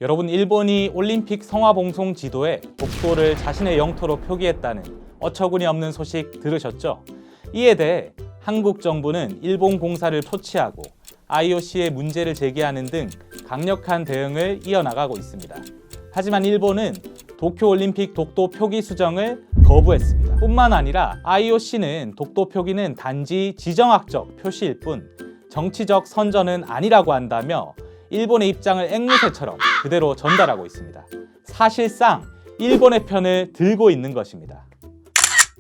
여러분, 일본이 올림픽 성화봉송 지도에 독도를 자신의 영토로 표기했다는 어처구니 없는 소식 들으셨죠? 이에 대해 한국 정부는 일본 공사를 토치하고 IOC에 문제를 제기하는 등 강력한 대응을 이어나가고 있습니다. 하지만 일본은 도쿄올림픽 독도 표기 수정을 거부했습니다. 뿐만 아니라 IOC는 독도 표기는 단지 지정학적 표시일 뿐 정치적 선전은 아니라고 한다며 일본의 입장을 앵무새처럼 그대로 전달하고 있습니다. 사실상 일본의 편을 들고 있는 것입니다.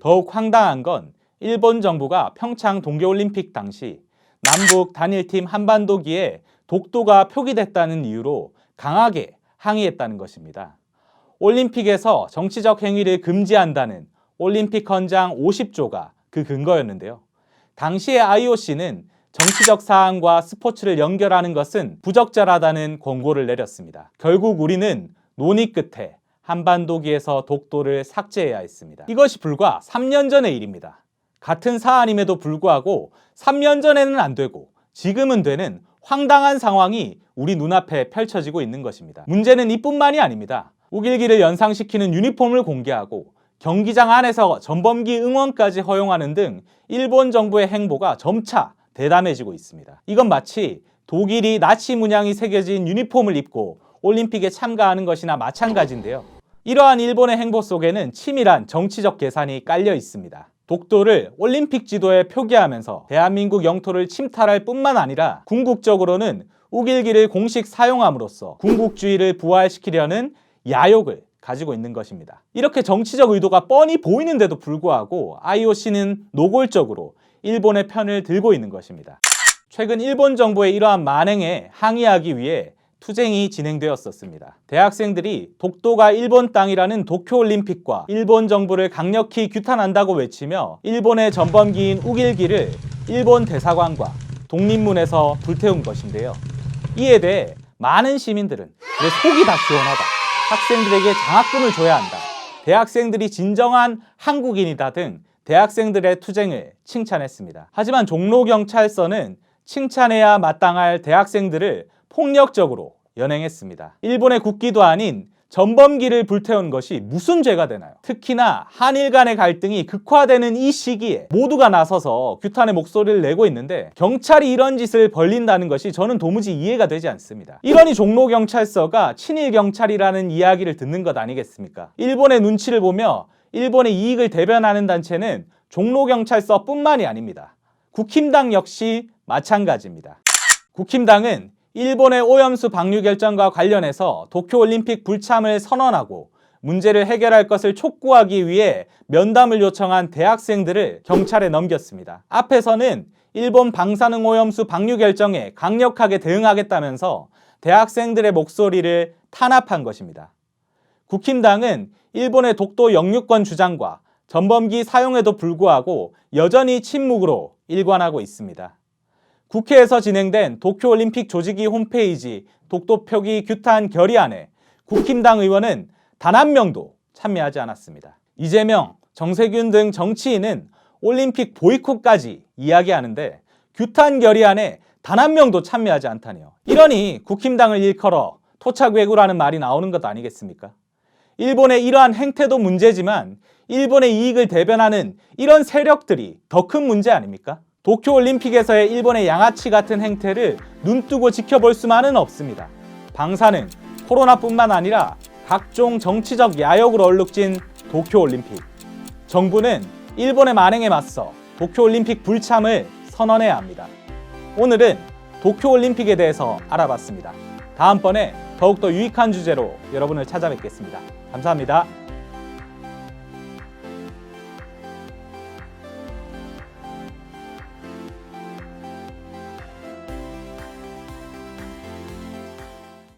더욱 황당한 건 일본 정부가 평창 동계올림픽 당시 남북 단일팀 한반도기에 독도가 표기됐다는 이유로 강하게 항의했다는 것입니다. 올림픽에서 정치적 행위를 금지한다는 올림픽 헌장 50조가 그 근거였는데요. 당시의 IOC는 정치적 사안과 스포츠를 연결하는 것은 부적절하다는 권고를 내렸습니다. 결국 우리는 논의 끝에 한반도기에서 독도를 삭제해야 했습니다. 이것이 불과 3년 전의 일입니다. 같은 사안임에도 불구하고 3년 전에는 안 되고 지금은 되는 황당한 상황이 우리 눈앞에 펼쳐지고 있는 것입니다. 문제는 이뿐만이 아닙니다. 우길기를 연상시키는 유니폼을 공개하고 경기장 안에서 전범기 응원까지 허용하는 등 일본 정부의 행보가 점차 대담해지고 있습니다. 이건 마치 독일이 나치 문양이 새겨진 유니폼을 입고 올림픽에 참가하는 것이나 마찬가지인데요. 이러한 일본의 행보 속에는 치밀한 정치적 계산이 깔려 있습니다. 독도를 올림픽 지도에 표기하면서 대한민국 영토를 침탈할 뿐만 아니라 궁극적으로는 우길기를 공식 사용함으로써 군국주의를 부활시키려는 야욕을 가지고 있는 것입니다. 이렇게 정치적 의도가 뻔히 보이는데도 불구하고 IOC는 노골적으로 일본의 편을 들고 있는 것입니다. 최근 일본 정부의 이러한 만행에 항의하기 위해 투쟁이 진행되었었습니다. 대학생들이 독도가 일본 땅이라는 도쿄올림픽과 일본 정부를 강력히 규탄한다고 외치며 일본의 전범기인 우길기를 일본 대사관과 독립문에서 불태운 것인데요. 이에 대해 많은 시민들은 내 속이 다 시원하다, 학생들에게 장학금을 줘야 한다, 대학생들이 진정한 한국인이다 등 대학생들의 투쟁을 칭찬했습니다. 하지만 종로경찰서는 칭찬해야 마땅할 대학생들을 폭력적으로 연행했습니다. 일본의 국기도 아닌 전범기를 불태운 것이 무슨 죄가 되나요? 특히나 한일 간의 갈등이 극화되는 이 시기에 모두가 나서서 규탄의 목소리를 내고 있는데 경찰이 이런 짓을 벌린다는 것이 저는 도무지 이해가 되지 않습니다. 이러니 종로경찰서가 친일경찰이라는 이야기를 듣는 것 아니겠습니까? 일본의 눈치를 보며 일본의 이익을 대변하는 단체는 종로경찰서뿐만이 아닙니다. 국힘당 역시 마찬가지입니다. 국힘당은 일본의 오염수 방류 결정과 관련해서 도쿄올림픽 불참을 선언하고 문제를 해결할 것을 촉구하기 위해 면담을 요청한 대학생들을 경찰에 넘겼습니다. 앞에서는 일본 방사능 오염수 방류 결정에 강력하게 대응하겠다면서 대학생들의 목소리를 탄압한 것입니다. 국힘당은 일본의 독도 영유권 주장과 전범기 사용에도 불구하고 여전히 침묵으로 일관하고 있습니다. 국회에서 진행된 도쿄올림픽 조직위 홈페이지 독도 표기 규탄 결의안에 국힘당 의원은 단 한 명도 참여하지 않았습니다. 이재명, 정세균 등 정치인은 올림픽 보이콧까지 이야기하는데 규탄 결의안에 단 한 명도 참여하지 않다니요. 이러니 국힘당을 일컬어 토착외구라는 말이 나오는 것 아니겠습니까? 일본의 이러한 행태도 문제지만 일본의 이익을 대변하는 이런 세력들이 더 큰 문제 아닙니까? 도쿄올림픽에서의 일본의 양아치 같은 행태를 눈뜨고 지켜볼 수만은 없습니다. 방사능, 코로나뿐만 아니라 각종 정치적 야욕으로 얼룩진 도쿄올림픽. 정부는 일본의 만행에 맞서 도쿄올림픽 불참을 선언해야 합니다. 오늘은 도쿄올림픽에 대해서 알아봤습니다. 다음번에 더욱더 유익한 주제로 여러분을 찾아뵙겠습니다. 감사합니다.